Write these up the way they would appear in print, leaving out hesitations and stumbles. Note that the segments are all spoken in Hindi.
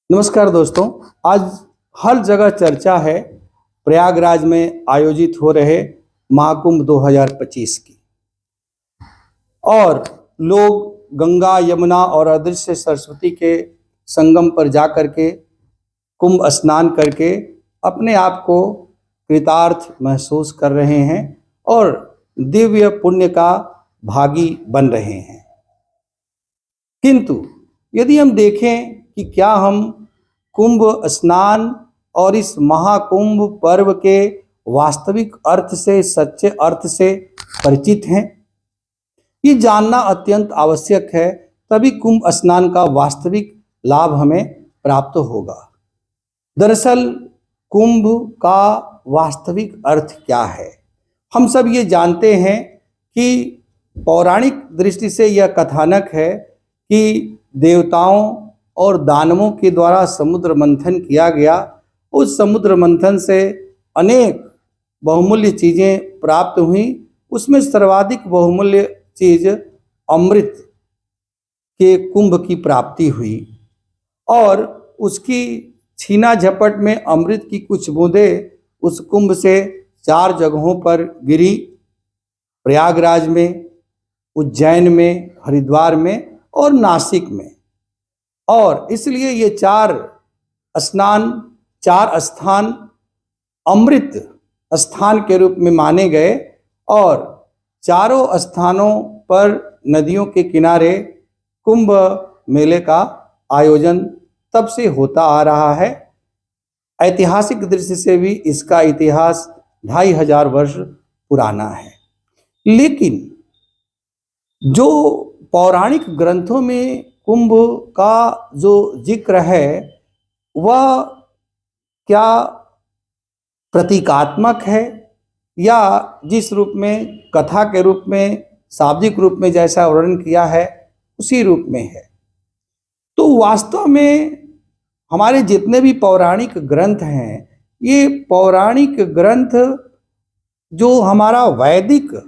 नमस्कार दोस्तों। आज हर जगह चर्चा है प्रयागराज में आयोजित हो रहे महाकुंभ 2025 की। और लोग गंगा, यमुना और अदृश्य सरस्वती के संगम पर जा करके कुंभ स्नान करके अपने आप को कृतार्थ महसूस कर रहे हैं और दिव्य पुण्य का भागी बन रहे हैं। किंतु यदि हम देखें कि क्या हम कुंभ स्नान और इस महाकुंभ पर्व के वास्तविक अर्थ से, सच्चे अर्थ से परिचित हैं, ये जानना अत्यंत आवश्यक है। तभी कुंभ स्नान का वास्तविक लाभ हमें प्राप्त होगा। दरअसल कुंभ का वास्तविक अर्थ क्या है? हम सब ये जानते हैं कि पौराणिक दृष्टि से यह कथानक है कि देवताओं और दानवों के द्वारा समुद्र मंथन किया गया। उस समुद्र मंथन से अनेक बहुमूल्य चीज़ें प्राप्त हुई। उसमें सर्वाधिक बहुमूल्य चीज़ अमृत के कुंभ की प्राप्ति हुई और उसकी छीना झपट में अमृत की कुछ बूंदें उस कुंभ से 4 जगहों पर गिरी। प्रयागराज में, उज्जैन में, हरिद्वार में और नासिक में। और इसलिए ये 4 स्थान अमृत स्थान के रूप में माने गए और चारों स्थानों पर नदियों के किनारे कुंभ मेले का आयोजन तब से होता आ रहा है। ऐतिहासिक दृष्टि से भी इसका इतिहास 2500 वर्ष पुराना है। लेकिन जो पौराणिक ग्रंथों में कुंभ का जो जिक्र है वह क्या प्रतीकात्मक है या जिस रूप में कथा के रूप में, शाब्दिक रूप में जैसा वर्णन किया है उसी रूप में है? तो वास्तव में हमारे जितने भी पौराणिक ग्रंथ हैं, ये पौराणिक ग्रंथ जो हमारा वैदिक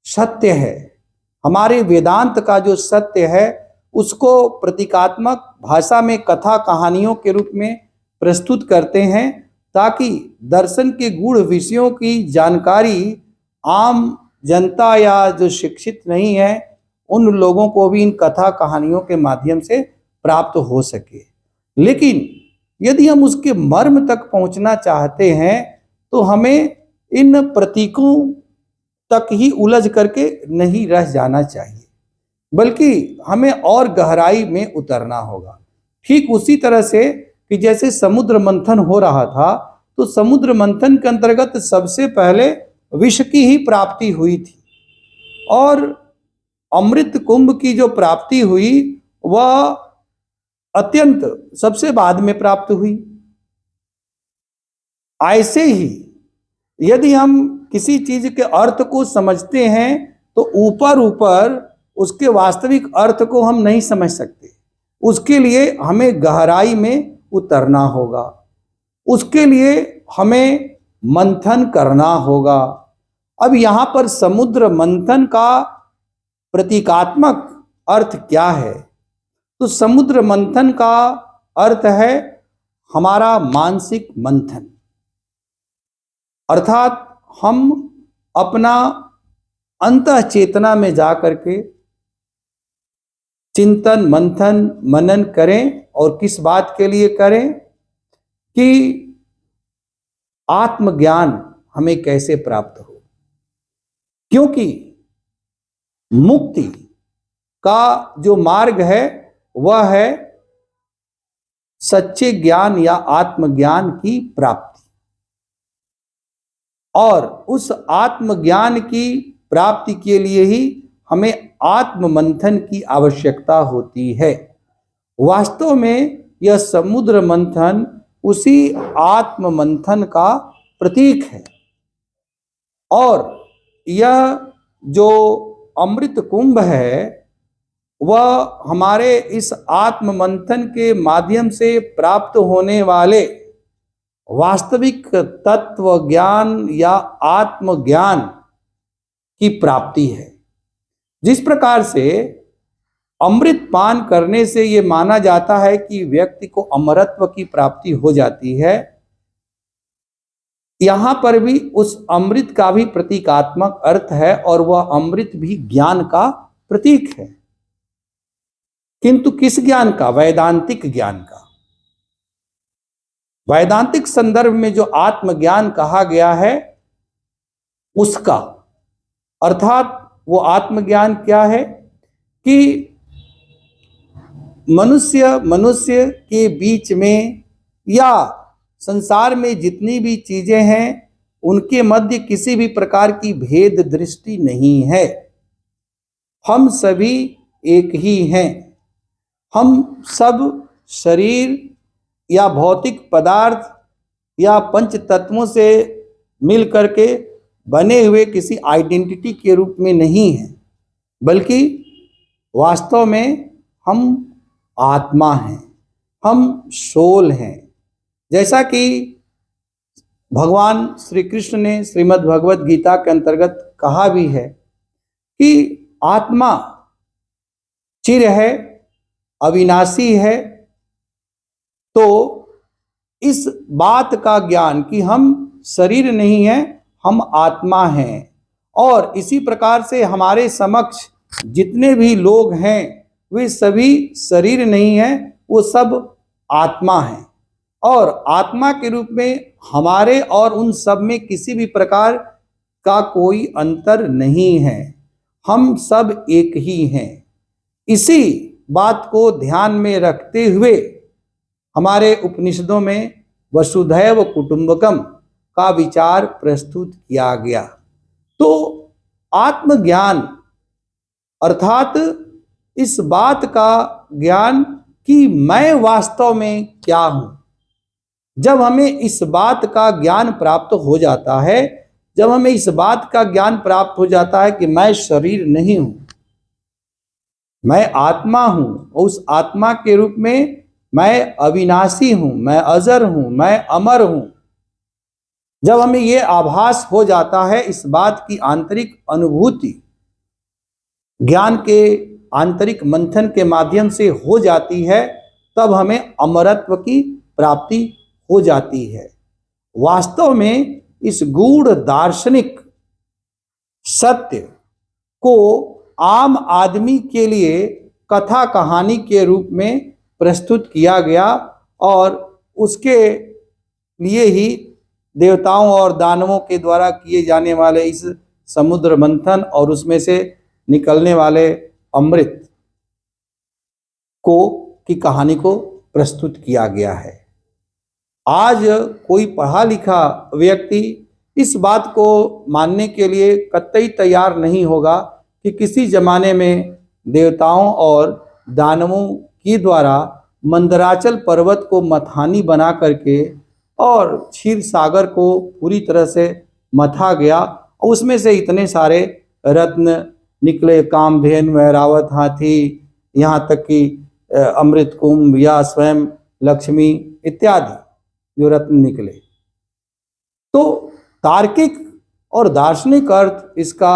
सत्य है, हमारे वेदांत का जो सत्य है, उसको प्रतीकात्मक भाषा में कथा कहानियों के रूप में प्रस्तुत करते हैं ताकि दर्शन के गूढ़ विषयों की जानकारी आम जनता या जो शिक्षित नहीं है उन लोगों को भी इन कथा कहानियों के माध्यम से प्राप्त हो सके। लेकिन यदि हम उसके मर्म तक पहुंचना चाहते हैं तो हमें इन प्रतीकों तक ही उलझ करके नहीं रह जाना चाहिए, बल्कि हमें और गहराई में उतरना होगा। ठीक उसी तरह से कि जैसे समुद्र मंथन हो रहा था, तो समुद्र मंथन के अंतर्गत सबसे पहले विष की ही प्राप्ति हुई थी और अमृत कुंभ की जो प्राप्ति हुई वह अत्यंत सबसे बाद में प्राप्त हुई। ऐसे ही यदि हम किसी चीज के अर्थ को समझते हैं तो ऊपर ऊपर उसके वास्तविक अर्थ को हम नहीं समझ सकते। उसके लिए हमें गहराई में उतरना होगा, उसके लिए हमें मंथन करना होगा। अब यहाँ पर समुद्र मंथन का प्रतीकात्मक अर्थ क्या है? तो समुद्र मंथन का अर्थ है हमारा मानसिक मंथन, अर्थात हम अपना अंतः चेतना में जा करके चिंतन, मंथन, मनन करें। और किस बात के लिए करें? कि आत्मज्ञान हमें कैसे प्राप्त हो। क्योंकि मुक्ति का जो मार्ग है वह है सच्चे ज्ञान या आत्मज्ञान की प्राप्ति। और उस आत्मज्ञान की प्राप्ति के लिए ही हमें आत्म मंथन की आवश्यकता होती है। वास्तव में यह समुद्र मंथन उसी आत्म मंथन का प्रतीक है। और यह जो अमृत कुंभ है वह हमारे इस आत्म मंथन के माध्यम से प्राप्त होने वाले वास्तविक तत्व ज्ञान या आत्मज्ञान की प्राप्ति है। जिस प्रकार से अमृत पान करने से ये माना जाता है कि व्यक्ति को अमरत्व की प्राप्ति हो जाती है। यहां पर भी उस अमृत का भी प्रतीकात्मक अर्थ है और वह अमृत भी ज्ञान का प्रतीक है, किंतु किस ज्ञान का? वैदांतिक ज्ञान का। वैदांतिक संदर्भ में जो आत्मज्ञान कहा गया है उसका, अर्थात वो आत्मज्ञान क्या है कि मनुष्य के बीच में या संसार में जितनी भी चीजें हैं उनके मध्य किसी भी प्रकार की भेद दृष्टि नहीं है। हम सभी एक ही हैं। हम सब शरीर या भौतिक पदार्थ या पंच तत्वों से मिल करके बने हुए किसी आइडेंटिटी के रूप में नहीं है, बल्कि वास्तव में हम आत्मा हैं, हम सोल हैं। जैसा कि भगवान श्री कृष्ण ने श्रीमद् भगवत गीता के अंतर्गत कहा भी है कि आत्मा चिर है, अविनाशी है। तो इस बात का ज्ञान कि हम शरीर नहीं है, हम आत्मा हैं, और इसी प्रकार से हमारे समक्ष जितने भी लोग हैं वे सभी शरीर नहीं है, वो सब आत्मा हैं। और आत्मा के रूप में हमारे और उन सब में किसी भी प्रकार का कोई अंतर नहीं है, हम सब एक ही हैं। इसी बात को ध्यान में रखते हुए हमारे उपनिषदों में वसुधैव कुटुंबकम का विचार प्रस्तुत किया गया। तो आत्मज्ञान अर्थात इस बात का ज्ञान कि मैं वास्तव में क्या हूं। जब हमें इस बात का ज्ञान प्राप्त हो जाता है, जब हमें इस बात का ज्ञान प्राप्त हो जाता है कि मैं शरीर नहीं हूं, मैं आत्मा हूं, और उस आत्मा के रूप में मैं अविनाशी हूं, मैं अजर हूं, मैं अमर हूं, जब हमें ये आभास हो जाता है, इस बात की आंतरिक अनुभूति ज्ञान के आंतरिक मंथन के माध्यम से हो जाती है, तब हमें अमरत्व की प्राप्ति हो जाती है। वास्तव में इस गूढ़ दार्शनिक सत्य को आम आदमी के लिए कथा कहानी के रूप में प्रस्तुत किया गया, और उसके लिए ही देवताओं और दानवों के द्वारा किए जाने वाले इस समुद्र मंथन और उसमें से निकलने वाले अमृत की कहानी को प्रस्तुत किया गया है। आज कोई पढ़ा लिखा व्यक्ति इस बात को मानने के लिए कतई तैयार नहीं होगा कि किसी जमाने में देवताओं और दानवों के द्वारा मंदराचल पर्वत को मथानी बना करके और क्षीर सागर को पूरी तरह से मथा गया, और उसमें से इतने सारे रत्न निकले, कामधेनु, ऐरावत हाथी, यहाँ तक कि अमृत कुंभ या स्वयं लक्ष्मी इत्यादि जो रत्न निकले। तो तार्किक और दार्शनिक अर्थ इसका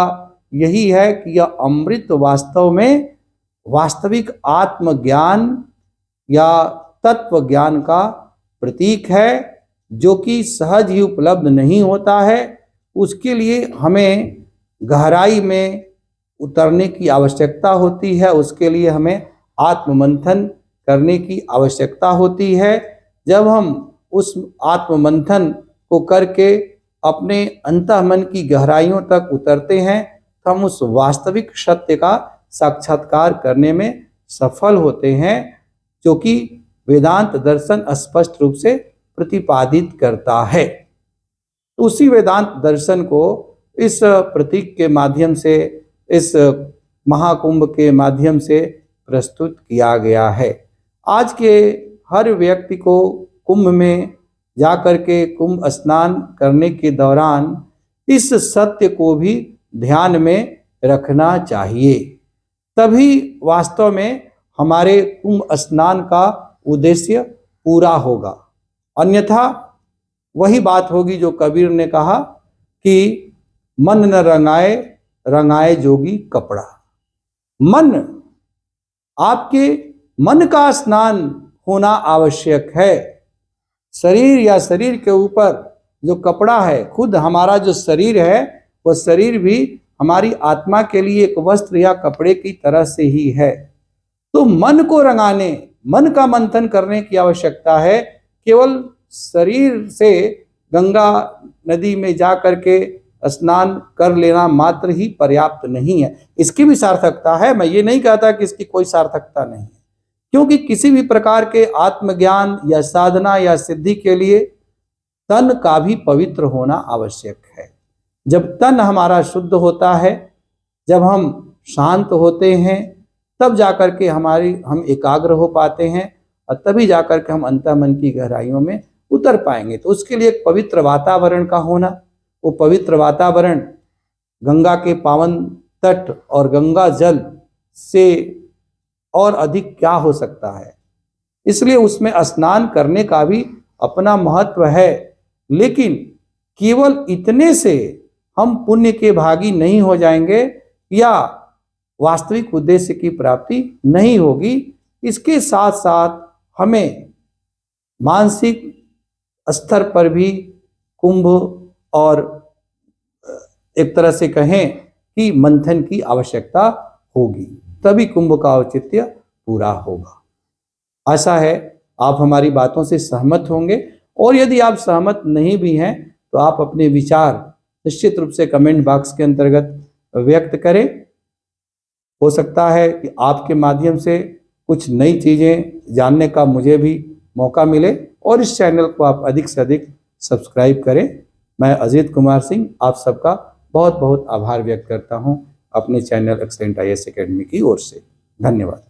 यही है कि यह अमृत वास्तव में वास्तविक आत्मज्ञान या तत्व ज्ञान का प्रतीक है, जो कि सहज ही उपलब्ध नहीं होता है। उसके लिए हमें गहराई में उतरने की आवश्यकता होती है, उसके लिए हमें आत्ममंथन करने की आवश्यकता होती है। जब हम उस आत्ममंथन को करके अपने अंतःमन की गहराइयों तक उतरते हैं, तो हम उस वास्तविक सत्य का साक्षात्कार करने में सफल होते हैं, जो कि वेदांत दर्शन स्पष्ट रूप से प्रतिपादित करता है। उसी वेदांत दर्शन को इस प्रतीक के माध्यम से, इस महाकुंभ के माध्यम से प्रस्तुत किया गया है। आज के हर व्यक्ति को कुंभ में जाकर के कुंभ स्नान करने के दौरान इस सत्य को भी ध्यान में रखना चाहिए, तभी वास्तव में हमारे कुंभ स्नान का उद्देश्य पूरा होगा। अन्यथा वही बात होगी जो कबीर ने कहा कि मन न रंगाए, रंगाए जोगी कपड़ा। मन आपके मन का स्नान होना आवश्यक है। शरीर या शरीर के ऊपर जो कपड़ा है, खुद हमारा जो शरीर है वह शरीर भी हमारी आत्मा के लिए एक वस्त्र या कपड़े की तरह से ही है। तो मन को रंगाने, मन का मंथन करने की आवश्यकता है। केवल शरीर से गंगा नदी में जा करके स्नान कर लेना मात्र ही पर्याप्त नहीं है, इसकी भी सार्थकता है। मैं ये नहीं कहता कि इसकी कोई सार्थकता नहीं है, क्योंकि किसी भी प्रकार के आत्मज्ञान या साधना या सिद्धि के लिए तन का भी पवित्र होना आवश्यक है। जब तन हमारा शुद्ध होता है, जब हम शांत होते हैं, तब जाकर के हम एकाग्र हो पाते हैं और तभी जाकर के हम अंतःमन की गहराइयों में उतर पाएंगे। तो उसके लिए एक पवित्र वातावरण का होना, वो पवित्र वातावरण गंगा के पावन तट और गंगा जल से और अधिक क्या हो सकता है। इसलिए उसमें स्नान करने का भी अपना महत्व है, लेकिन केवल इतने से हम पुण्य के भागी नहीं हो जाएंगे या वास्तविक उद्देश्य की प्राप्ति नहीं होगी। इसके साथ साथ हमें मानसिक स्तर पर भी कुंभ और एक तरह से कहें कि मंथन की आवश्यकता होगी, तभी कुंभ का औचित्य पूरा होगा। आशा है आप हमारी बातों से सहमत होंगे, और यदि आप सहमत नहीं भी हैं तो आप अपने विचार निश्चित रूप से कमेंट बॉक्स के अंतर्गत व्यक्त करें। हो सकता है कि आपके माध्यम से कुछ नई चीज़ें जानने का मुझे भी मौका मिले, और इस चैनल को आप अधिक से अधिक सब्सक्राइब करें। मैं अजीत कुमार सिंह आप सबका बहुत बहुत आभार व्यक्त करता हूं अपने चैनल एक्सेलेंट IAS एकेडमी की ओर से। धन्यवाद।